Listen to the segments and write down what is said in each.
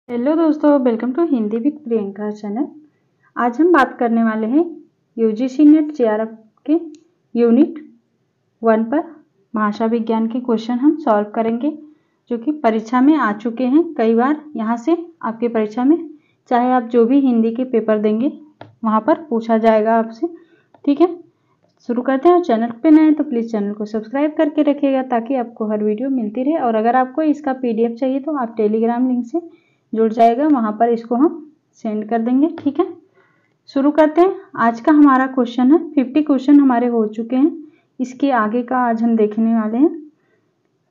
Hello दोस्तों, welcome to Hindi with Priyanka channel. आज हम बात करने वाले हैं यूजीसी नेट जेआरएफ के यूनिट 1 पर भाषा विज्ञान के क्वेश्चन हम सॉल्व करेंगे, जो कि परीक्षा में आ चुके हैं कई बार। यहाँ से आपकी परीक्षा में चाहे आप जो भी हिंदी के पेपर देंगे वहाँ पर पूछा जाएगा आपसे। ठीक है, शुरू करते हैं। चैनल पे नए हैं तो प्लीज़ चैनल को सब्सक्राइब करके रखिएगा ताकि आपको हर वीडियो मिलती रहे। और अगर आपको इसका PDF चाहिए तो आप टेलीग्राम लिंक से जुड़ जाएगा, वहाँ पर इसको हम सेंड कर देंगे। ठीक है, शुरू करते हैं। आज का हमारा क्वेश्चन है, 50 क्वेश्चन हमारे हो चुके हैं, इसके आगे का आज हम देखने वाले हैं।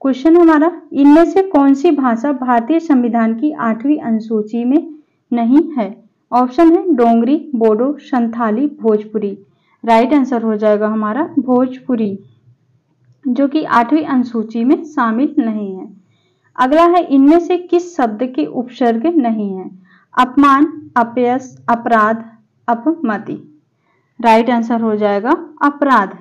क्वेश्चन हमारा, इनमें से कौन सी भाषा भारतीय संविधान की 8वीं अनुसूची में नहीं है? ऑप्शन है डोंगरी, बोडो, संथाली, भोजपुरी। राइट आंसर हो जाएगा हमारा भोजपुरी, जो कि 8वीं अनुसूची में शामिल नहीं है। अगला है, इनमें से किस शब्द के उपसर्ग नहीं है? अपमान, अपयश, अपराध, अपमति। राइट आंसर हो जाएगा अपराध।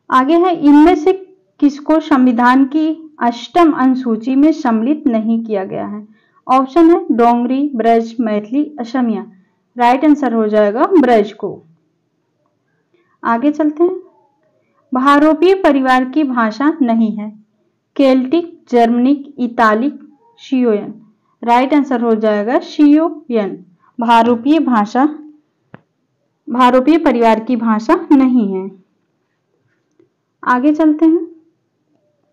आगे है, इनमें से किसको संविधान की 8वीं अनुसूची में सम्मिलित नहीं किया गया है? ऑप्शन है डोंगरी, ब्रज, मैथिली, असमिया। राइट आंसर हो जाएगा ब्रज को। आगे चलते हैं। भारोपीय परिवार की भाषा नहीं है? केल्टिक, जर्मनिक, इतालिक, शियोयन। राइट आंसर हो जाएगा शियोयन। भारोपीय परिवार की भाषा नहीं है। आगे चलते हैं।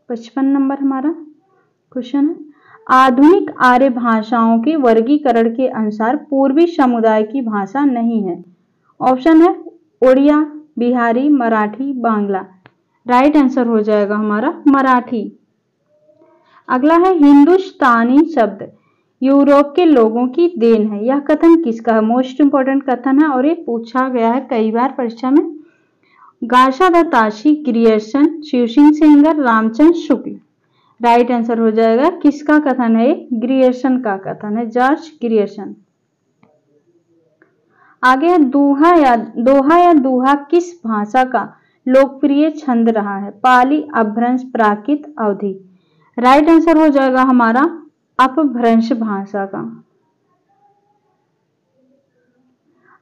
55 नंबर हमारा क्वेश्चन है, आधुनिक आर्य भाषाओं के वर्गीकरण के अनुसार पूर्वी समुदाय की भाषा नहीं है। ऑप्शन है ओडिया, बिहारी, मराठी, बांग्ला। राइट आंसर हो जाएगा हमारा मराठी। अगला है, हिंदुस्तानी शब्द यूरोप के लोगों की देन है, यह कथन किसका है? मोस्ट इंपॉर्टेंट कथन है और ये पूछा गया है कई बार परीक्षा में। गाशा दत्ताशी, Grierson, Shiv Singh Sengar, Ramchandra Shukla. Right answer हो जाएगा किसका कथन है? ग्रियर्सन का कथन है, जॉर्ज ग्रियर्सन। आगे है, दोहा या दोहा किस भाषा का लोकप्रिय छंद रहा है? पाली, अपभ्रंश, प्राकृत, अवधी। राइट आंसर हो जाएगा हमारा अपभ्रंश भाषा का।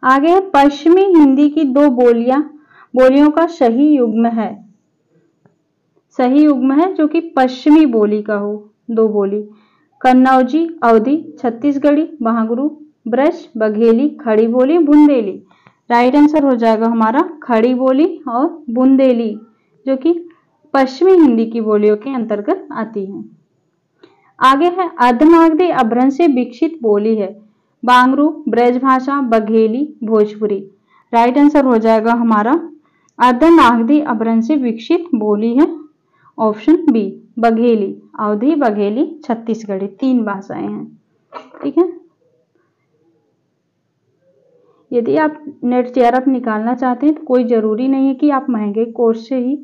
आगे है, पश्चिमी हिंदी की दो बोलियों का सही युग्म है जो कि पश्चिमी बोली का हो। दो बोली, कन्नौजी, अवधी, छत्तीसगढ़ी, महागुरु, ब्रज, बघेली, खड़ी बोली, बुंदेली। राइट आंसर हो जाएगा हमारा खड़ी बोली और बुंदेली, जो कि पश्चिमी हिंदी की बोलियों के अंतर्गत आती है। आगे है, अर्धनागधी अपभ्रंश से विकसित बोली है? बांगरू, ब्रजभाषा, बघेली, भोजपुरी। राइट आंसर हो जाएगा हमारा अर्धनागधी अपभ्रंश से विकसित बोली है ऑप्शन बी, बघेली। अवधी, बघेली, छत्तीसगढ़ी, 3 भाषाएं हैं। ठीक है, यदि आप नेट जेआरएफ निकालना चाहते हैं तो कोई जरूरी नहीं है कि आप महंगे कोर्स से ही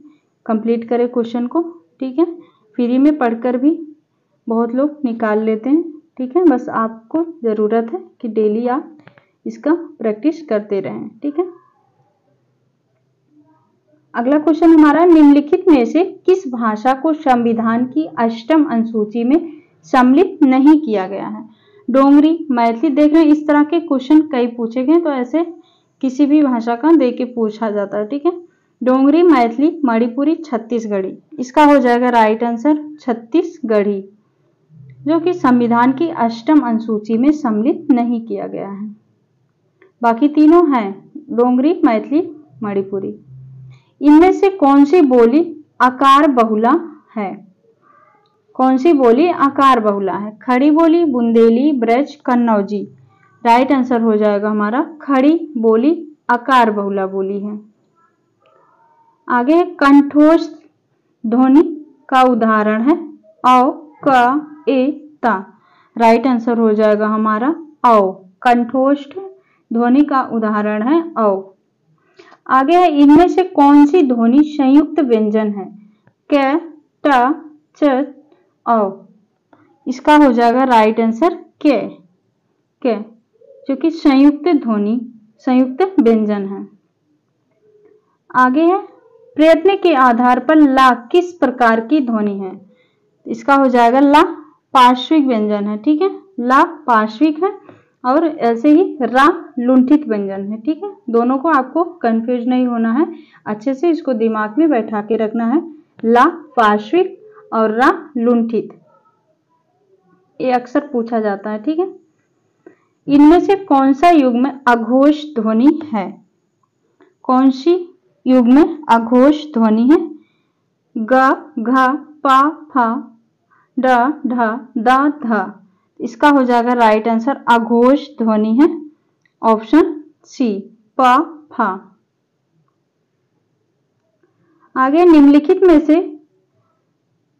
कंप्लीट करें क्वेश्चन को। ठीक है, फ्री में पढ़कर भी बहुत लोग निकाल लेते हैं। ठीक है, बस आपको ज़रूरत है कि डेली आप इसका प्रैक्टिस करते रहें। ठीक है, अगला क्वेश्चन हमारा, निम्नलिखित में से किस भाषा को संविधान की 8वीं अनुसूची में सम्मिलित नहीं किया गया है? डोंगरी, मैथिली। देख रहे हैं इस तरह के क्वेश्चन कई पूछे गए, तो ऐसे किसी भी भाषा का दे के पूछा जाता है। ठीक है, डोंगरी, मैथिली, मणिपुरी, छत्तीसगढ़ी। इसका हो जाएगा राइट आंसर छत्तीसगढ़ी, जो कि संविधान की 8वीं अनुसूची में सम्मिलित नहीं किया गया है। बाकी तीनों हैं डोंगरी, मैथिली, मणिपुरी। इनमें से कौन सी बोली आकार बहुला है? कौन सी बोली आकार बहुला है? खड़ी बोली, बुंदेली, ब्रज, कन्नौजी। राइट आंसर हो जाएगा हमारा खड़ी बोली आकार बहुला बोली है। आगे कंठोष्ठ ध्वनि का उदाहरण है औ, क, ए, ता। राइट आंसर हो जाएगा हमारा औ। कंठोष्ठ ध्वनि का उदाहरण है औ। आगे है, इनमें से कौन सी ध्वनि संयुक्त व्यंजन है? क, ट, च, औ। इसका हो जाएगा राइट आंसर के, जो कि संयुक्त व्यंजन है। आगे है, प्रयत्न के आधार पर ला किस प्रकार की ध्वनि है? इसका हो जाएगा ला पार्श्विक व्यंजन है, ठीक है। ला पार्श्विक है और ऐसे ही रा लुंठित व्यंजन है, ठीक है। दोनों को आपको कंफ्यूज नहीं होना है, अच्छे से इसको दिमाग में बैठा के रखना है। ला पार्श्विक और रा लुंठित, ये अक्सर पूछा जाता है, ठीक है। इनमें से कौन सा युग्म अघोष ध्वनि है? कौन सी युग्म अघोष ध्वनि है? ग, घ, पा, फा, ड, ढ, द, ध। इसका हो जाएगा राइट आंसर अघोष ध्वनि है, ऑप्शन सी, प, फा। आगे निम्नलिखित में से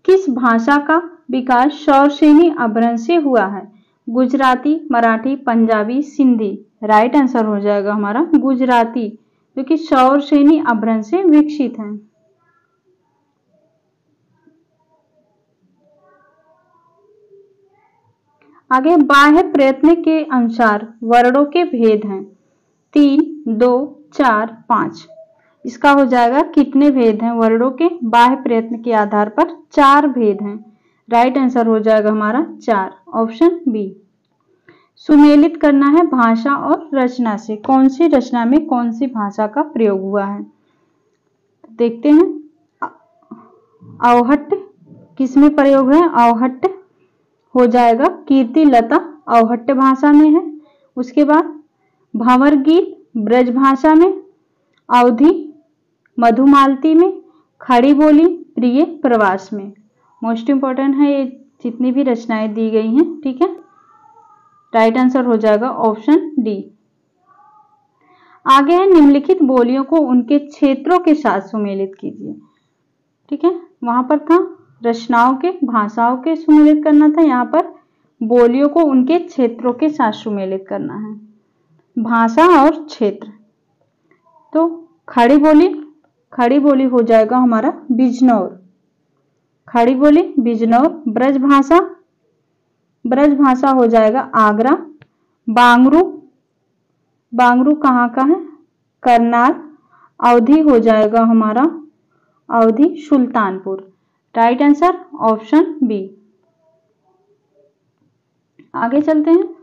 किस भाषा का विकास शौरसेनी अभ्रंश से हुआ है? गुजराती, मराठी, पंजाबी, सिंधी। राइट आंसर हो जाएगा हमारा गुजराती, जो कि शौरसेनी अभ्रंश से विकसित है। आगे बाह्य प्रयत्न के अनुसार वर्णों के भेद हैं 3, 2, 4, 5। इसका हो जाएगा कितने भेद हैं वर्णों के? बाह्य प्रयत्न के आधार पर 4 भेद हैं। राइट आंसर हो जाएगा हमारा 4, ऑप्शन बी। सुमेलित करना है भाषा और रचना से। कौन सी रचना में कौन सी भाषा का प्रयोग हुआ है देखते हैं। अवहट्ट किसमें प्रयोग है? अवहट्ट हो जाएगा कीर्ति लता अवहट्ट भाषा में है। उसके बाद भंवर गीत ब्रज भाषा में, अवधि मधुमालती में, खड़ी बोली प्रिय प्रवास में। मोस्ट इंपॉर्टेंट है ये जितनी भी रचनाएं दी गई हैं, ठीक है। राइट आंसर हो जाएगा ऑप्शन डी। आगे है निम्नलिखित बोलियों को उनके क्षेत्रों के साथ सुमेलित कीजिए, ठीक है। वहां पर था रचनाओं के भाषाओं के सुमेलित करना था, यहाँ पर बोलियों को उनके क्षेत्रों के साथ सुमेलित करना है, भाषा और क्षेत्र। तो खड़ी बोली हो जाएगा हमारा बिजनौर, खड़ी बोली बिजनौर। ब्रज भाषा हो जाएगा आगरा। बांगरू कहाँ का है? करनाल। अवधि हो जाएगा हमारा Awadhi Sultanpur. Right answer option B. आगे चलते हैं।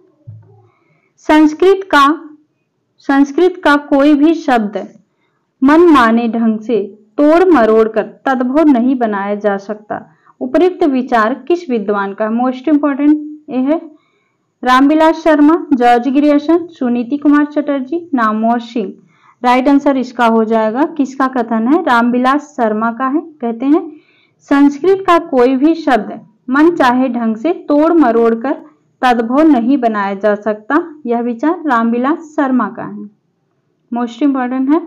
संस्कृत का कोई भी शब्द मनमाने ढंग से तोड़ मरोड़ कर तद्भव नहीं बनाया जा सकता। उपयुक्त विचार किस विद्वान का? मोस्ट इंपॉर्टेंट ये है Ramvilas Sharma, George Grierson, Suniti Kumar Chatterjee, Namvar Singh. Right answer इसका हो जाएगा, किसका कथन है? रामविलास शर्मा का है। कहते हैं संस्कृत का कोई भी शब्द मन चाहे ढंग से तोड़ मरोड़ कर तद्भव नहीं बनाया जा सकता। यह विचार रामविलास शर्मा का है। मोस्ट इंपॉर्टेंट है।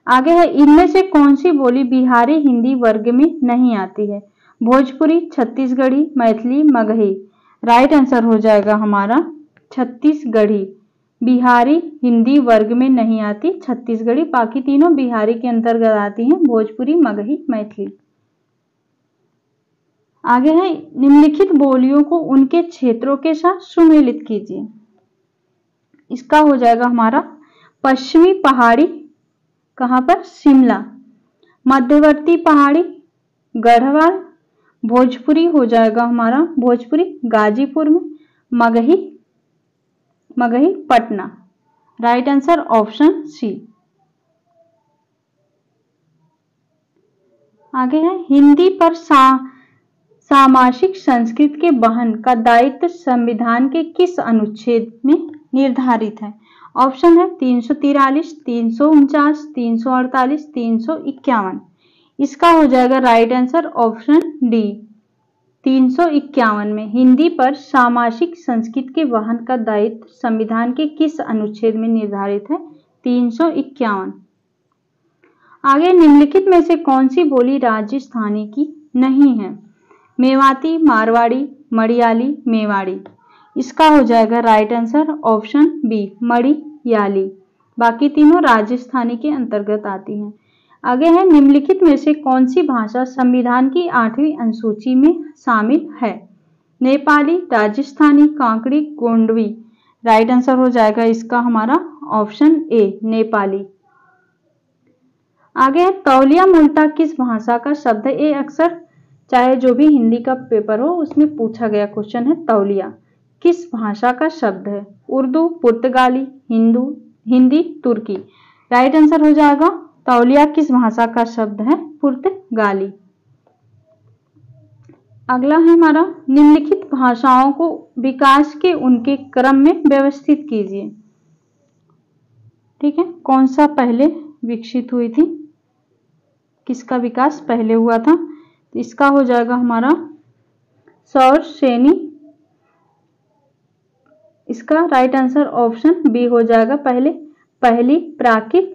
आगे है इनमें से कौन सी बोली बिहारी हिंदी वर्ग में नहीं आती है? भोजपुरी, छत्तीसगढ़ी, मैथिली, मगही। राइट आंसर हो जाएगा हमारा छत्तीसगढ़ी। बिहारी हिंदी वर्ग में नहीं आती छत्तीसगढ़ी, बाकी तीनों बिहारी के अंतर्गत आती हैं, भोजपुरी, मगही, मैथिली। आगे है निम्नलिखित बोलियों को उनके क्षेत्रों के साथ सुमेलित कीजिए। इसका हो जाएगा हमारा पश्चिमी पहाड़ी, कहां पर? शिमला। मध्यवर्ती पहाड़ी गढ़वाल। भोजपुरी हो जाएगा हमारा भोजपुरी गाजीपुर में। Magahi Patna. Right answer option C. आगे है हिंदी पर सामासिक संस्कृत के वहन का दायित्व संविधान के किस अनुच्छेद में निर्धारित है? ऑप्शन है 343, 349, 348, 351। इसका हो जाएगा राइट आंसर ऑप्शन डी 351 में हिंदी पर सामासिक संस्कृत के वहन का दायित्व संविधान के किस अनुच्छेद में निर्धारित है? 351। आगे निम्नलिखित में से कौन सी बोली राजस्थानी की नहीं है? मेवाती, मारवाड़ी, मड़ियाली, मेवाड़ी। इसका हो जाएगा राइट आंसर ऑप्शन बी मड़ियाली। बाकी तीनों राजस्थानी के अंतर्गत आती हैं। आगे है निम्नलिखित में से कौन सी भाषा संविधान की 8वीं अनुसूची में शामिल है? नेपाली, राजस्थानी, कांकड़ी, गोंडवी। राइट आंसर हो जाएगा इसका हमारा ऑप्शन ए नेपाली। आगे है तौलिया मूलतः किस भाषा का शब्द है? ये अक्सर चाहे जो भी हिंदी का पेपर हो उसमें पूछा गया क्वेश्चन है तौलिया किस भाषा का शब्द है? उर्दू, पुर्तगाली, हिंदी, तुर्की। राइट आंसर हो जाएगा तौलिया किस भाषा का शब्द है? पुर्तगाली। अगला है हमारा निम्नलिखित भाषाओं को विकास के उनके क्रम में व्यवस्थित कीजिए। ठीक है, कौन सा पहले विकसित हुई थी, किसका विकास पहले हुआ था? तो इसका हो जाएगा हमारा सौर श्रेणी। इसका राइट आंसर ऑप्शन बी हो जाएगा। पहली प्राकृत,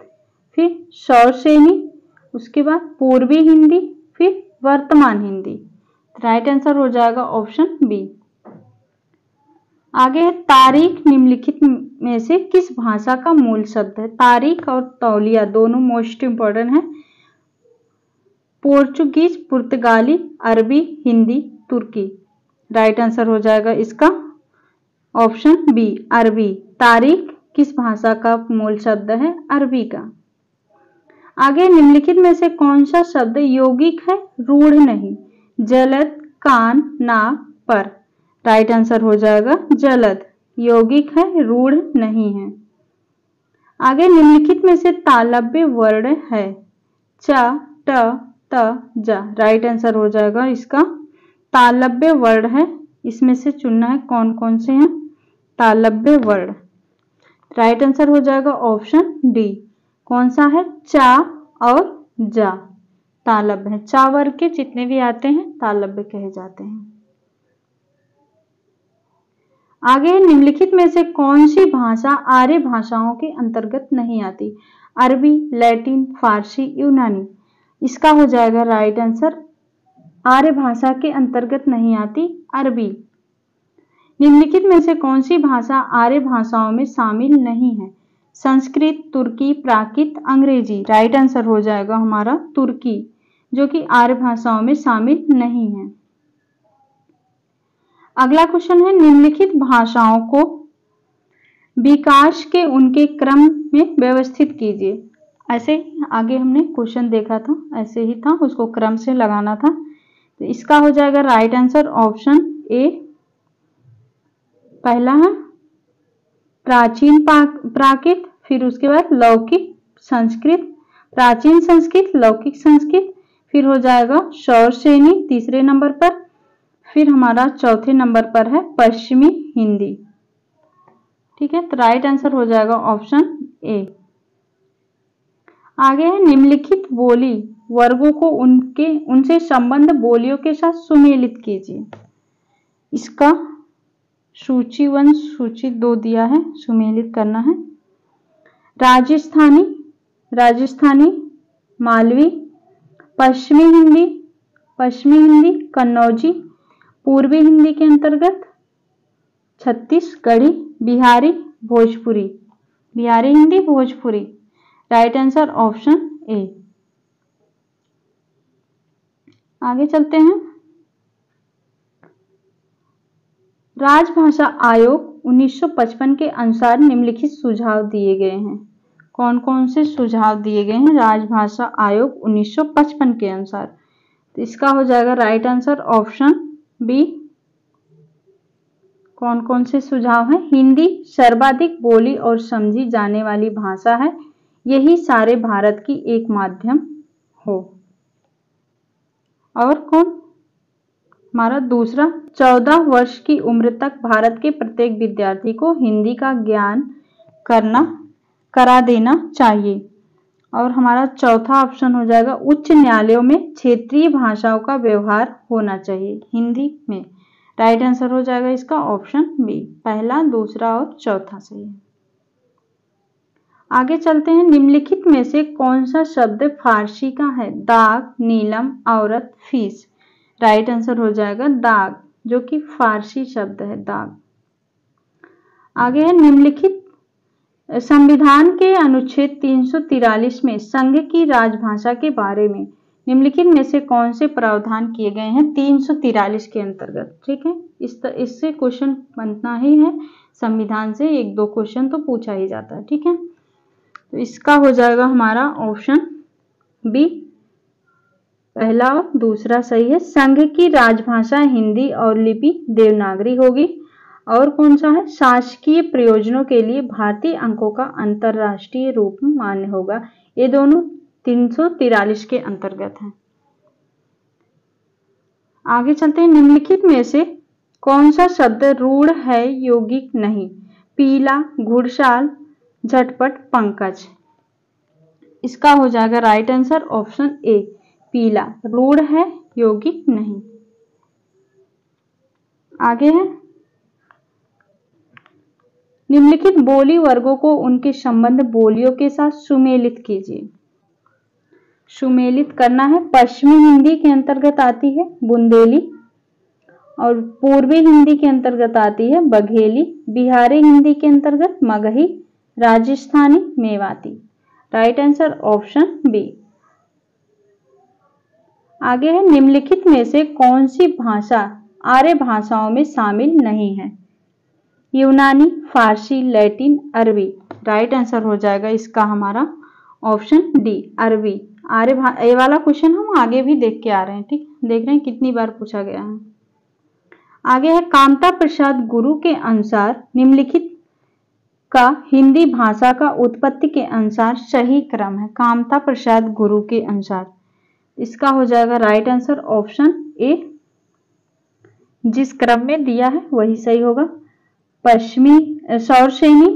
फिर सौर श्रेणी, उसके बाद पूर्वी हिंदी, फिर वर्तमान हिंदी। राइट आंसर हो जाएगा ऑप्शन बी। आगे है तारीख निम्नलिखित में से किस भाषा का मूल शब्द है? तारीख और तौलिया दोनों मोस्ट इंपॉर्टेंट है। पोर्चुगीज, पुर्तगाली, अरबी, हिंदी, तुर्की। राइट आंसर हो जाएगा इसका ऑप्शन बी अरबी। तारीख किस भाषा का मूल शब्द है? अरबी का। आगे निम्नलिखित में से कौन सा शब्द यौगिक है, रूढ़ नहीं? जलद, कान, नाक, पर। राइट आंसर हो जाएगा जलद, यौगिक है, रूढ़ नहीं है। आगे निम्नलिखित में से तालव्य वर्ण है? च, ट, त, ज। राइट आंसर हो जाएगा इसका तालव्य वर्ण है। इसमें से चुनना है कौन कौन से हैं तालव्य वर्ण। राइट आंसर हो जाएगा ऑप्शन डी। कौन सा है? चा और जा तालव्य है। चा वर्ग के जितने भी आते हैं तालव्य कहे जाते हैं। आगे निम्नलिखित में से कौन सी भाषा आर्य भाषाओं के अंतर्गत नहीं आती? अरबी, लैटिन, फारसी, यूनानी। इसका हो जाएगा राइट आंसर आर्य भाषा के अंतर्गत नहीं आती अरबी। निम्नलिखित में से कौन सी भाषा आर्य भाषाओं में शामिल नहीं है? संस्कृत, तुर्की, प्राकृत, अंग्रेजी। राइट आंसर हो जाएगा हमारा तुर्की, जो कि आर्य भाषाओं में शामिल नहीं है। अगला क्वेश्चन है निम्नलिखित भाषाओं को विकास के उनके क्रम में व्यवस्थित कीजिए। ऐसे आगे हमने क्वेश्चन देखा था, ऐसे ही था, उसको क्रम से लगाना था। तो इसका हो जाएगा राइट आंसर ऑप्शन ए। पहला है प्राचीन प्राकृत, फिर उसके बाद लौकिक संस्कृत, प्राचीन संस्कृत, लौकिक संस्कृत, फिर हो जाएगा सौर श्रेणी तीसरे नंबर पर, फिर हमारा चौथे नंबर पर है पश्चिमी हिंदी। ठीक है, तो राइट आंसर हो जाएगा ऑप्शन ए। आगे है निम्नलिखित बोली वर्गों को उनसे संबंध बोलियों के साथ सुमेलित कीजिए। इसका सूची 1 सूची 2 दिया है, सुमेलित करना है। राजस्थानी, मालवी, पश्चिमी हिंदी, कन्नौजी, पूर्वी हिंदी के अंतर्गत Chhattisgarhi, Bihari Hindi, Bhojpuri. Right answer option A. आगे चलते हैं। राजभाषा आयोग 1955 के अनुसार निम्नलिखित सुझाव दिए गए हैं। कौन कौन से सुझाव दिए गए हैं राजभाषा आयोग 1955 के अनुसार? तो इसका हो जाएगा राइट आंसर ऑप्शन बी। कौन कौन से सुझाव हैं? हिंदी सर्वाधिक बोली और समझी जाने वाली भाषा है, यही सारे भारत की एक माध्यम हो। और कौन? हमारा दूसरा 14 वर्ष की उम्र तक भारत के प्रत्येक विद्यार्थी को हिंदी का ज्ञान करा देना चाहिए। और हमारा चौथा ऑप्शन हो जाएगा उच्च न्यायालयों में क्षेत्रीय भाषाओं का व्यवहार होना चाहिए हिंदी में। राइट आंसर हो जाएगा इसका ऑप्शन बी। पहला, दूसरा और चौथा सही है। आगे चलते हैं। निम्नलिखित में से कौन सा शब्द फारसी का है? दाग, नीलम, औरत, फीस। राइट आंसर हो जाएगा दाग, जो कि फारसी शब्द है दाग। आगे है निम्नलिखित संविधान के अनुच्छेद 343 में संघ की राजभाषा के बारे में निम्नलिखित में से कौन से प्रावधान किए गए हैं 343 के अंतर्गत? ठीक है, इससे क्वेश्चन बनना ही है संविधान से, 1-2 क्वेश्चन तो पूछा ही जाता है। ठीक है, तो इसका हो जाएगा हमारा ऑप्शन बी। पहला और दूसरा सही है। संघ की राजभाषा हिंदी और लिपि देवनागरी होगी। और कौन सा है? शासकीय प्रयोजनों के लिए भारतीय अंकों का अंतरराष्ट्रीय रूप मान्य होगा। ये दोनों 343 के अंतर्गत हैं। आगे चलते हैं। निम्नलिखित में से कौन सा शब्द रूढ़ है यौगिक नहीं? पीला, घुड़साल, झटपट, पंकज। इसका हो जाएगा राइट आंसर ऑप्शन ए, पीला। रूढ़ है यौगिक नहीं। आगे है। निम्नलिखित बोली वर्गों को उनके संबंध बोलियों के साथ सुमेलित कीजिए। सुमेलित करना है। पश्चिमी हिंदी के अंतर्गत आती है बुंदेली, और पूर्वी हिंदी के अंतर्गत आती है बघेली, बिहारी हिंदी के अंतर्गत Magahi, Rajasthani Mewati. Right answer option B. आगे है। निम्नलिखित में से कौन सी भाषा आर्य भाषाओं में शामिल नहीं है? यूनानी, फारसी, लैटिन, अरबी। राइट आंसर हो जाएगा इसका हमारा ऑप्शन डी, अरबी। आर्य ये वाला क्वेश्चन हम आगे भी देख के आ रहे हैं। ठीक, देख रहे हैं कितनी बार पूछा गया है। आगे है। कामता प्रसाद गुरु के अनुसार निम्नलिखित का हिंदी भाषा का उत्पत्ति के अनुसार सही क्रम है। कामता प्रसाद गुरु के अनुसार इसका हो जाएगा राइट आंसर ऑप्शन ए। जिस क्रम में दिया है वही सही होगा। पश्चिमी सौरसेनी,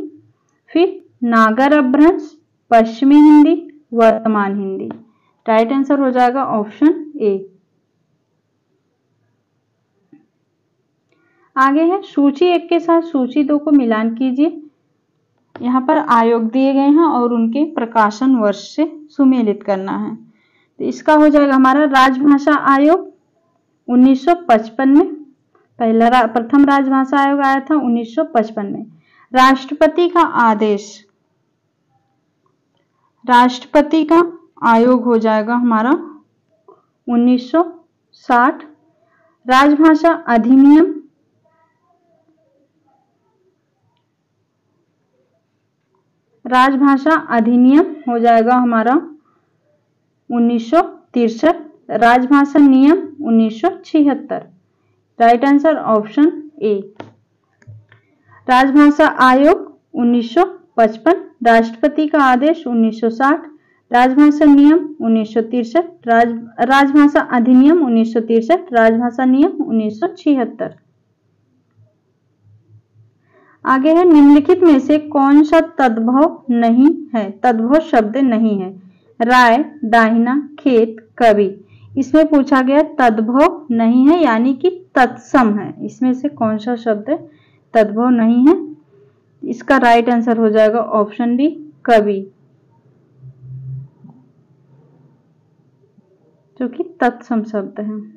फिर नागर अपभ्रंश, पश्चिमी हिंदी, वर्तमान हिंदी। राइट आंसर हो जाएगा ऑप्शन ए। आगे है। सूची 1 के साथ सूची 2 को मिलान कीजिए। यहाँ पर आयोग दिए गए हैं और उनके प्रकाशन वर्ष से सुमेलित करना है। तो इसका हो जाएगा हमारा राजभाषा आयोग 1955 में, प्रथम राजभाषा आयोग आया था 1955 में। राष्ट्रपति का आदेश, राष्ट्रपति का आयोग हो जाएगा हमारा 1960। राजभाषा अधिनियम, राजभाषा अधिनियम हो जाएगा हमारा 1963। राजभाषा नियम 1976। Right answer option A. राजभाषा आयोग 1955, राष्ट्रपति का आदेश 1960, राजभाषा नियम 1963, राजभाषा अधिनियम 1963, राजभाषा नियम 1976। आगे है। निम्नलिखित में से कौन सा तद्भव नहीं है? तद्भव शब्द नहीं है। राय, दाहिना, खेत, कवि। इसमें पूछा गया तद्भव नहीं है यानी कि तत्सम है। इसमें से कौन सा शब्द तद्भव नहीं है? इसका राइट आंसर हो जाएगा ऑप्शन डी, कवि, जो कि तत्सम शब्द है।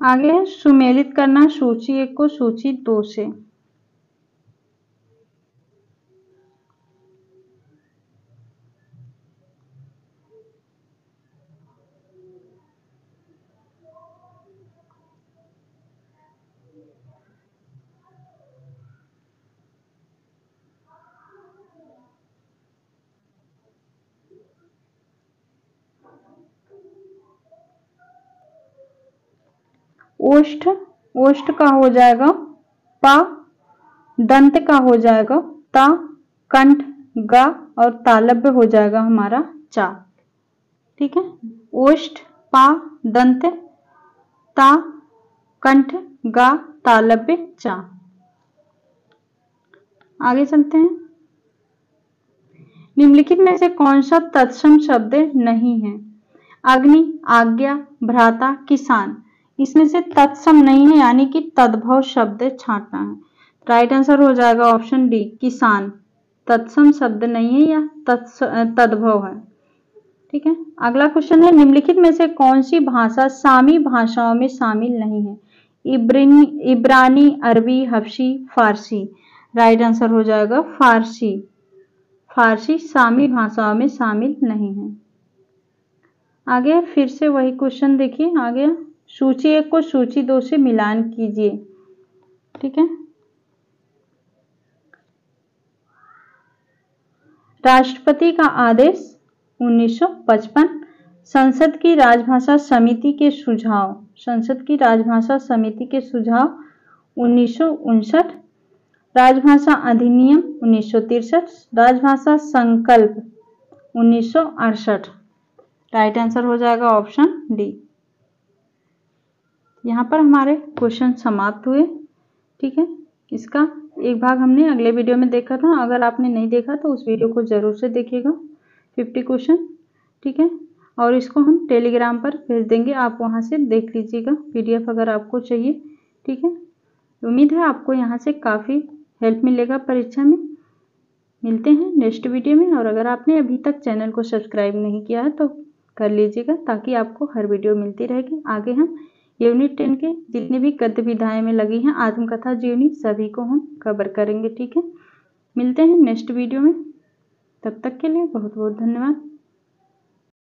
आगे है। सुमेलित करना सूची 1 को सूची 2 से। ओष्ठ, ओष्ठ का हो जाएगा पा, दंत का हो जाएगा ता, कंठ गा, और तालव्य हो जाएगा हमारा चा। ठीक है। ओष्ठ, पा, दंत, ता, कंठ, गा, तालव्य, चा। आगे चलते हैं। निम्नलिखित में से कौन सा तत्सम शब्द नहीं है? अग्नि, आज्ञा, भ्राता, किसान। इसमें से तत्सम नहीं है यानी कि तद्भव शब्द छांटना है। राइट आंसर हो जाएगा ऑप्शन डी, किसान। तत्सम शब्द नहीं है या तद्भव है। ठीक है। अगला क्वेश्चन है। निम्नलिखित में से कौन सी भाषा सामी भाषाओं में शामिल नहीं है? इब्रानी, अरबी, हबशी, फारसी। राइट आंसर हो जाएगा फारसी। फारसी सामी भाषाओं में शामिल नहीं है। आगे फिर से वही क्वेश्चन देखिए। आगे सूची 1 को सूची 2 से मिलान कीजिए। ठीक है। राष्ट्रपति का आदेश 1955। संसद की राजभाषा समिति के सुझाव, संसद की राजभाषा समिति के सुझाव 1959। राजभाषा अधिनियम 1963। राजभाषा संकल्प 1968। राइट आंसर हो जाएगा ऑप्शन डी। यहाँ पर हमारे क्वेश्चन समाप्त हुए। ठीक है। इसका एक भाग हमने अगले वीडियो में देखा था, अगर आपने नहीं देखा तो उस वीडियो को जरूर से देखिएगा। 50 क्वेश्चन। ठीक है। और इसको हम टेलीग्राम पर भेज देंगे, आप वहाँ से देख लीजिएगा PDF अगर आपको चाहिए। ठीक है। उम्मीद है आपको यहाँ से काफ़ी हेल्प मिलेगा परीक्षा में। मिलते हैं नेक्स्ट वीडियो में। और अगर आपने अभी तक चैनल को सब्सक्राइब नहीं किया है तो कर लीजिएगा, ताकि आपको हर वीडियो मिलती रहेगी। आगे हम यूनिट 10 के जितनी भी गद्य विधाएं में लगी हैं, आत्मकथा, जीवनी, सभी को हम कवर करेंगे। ठीक है। मिलते हैं नेक्स्ट वीडियो में। तब तक के लिए बहुत बहुत धन्यवाद।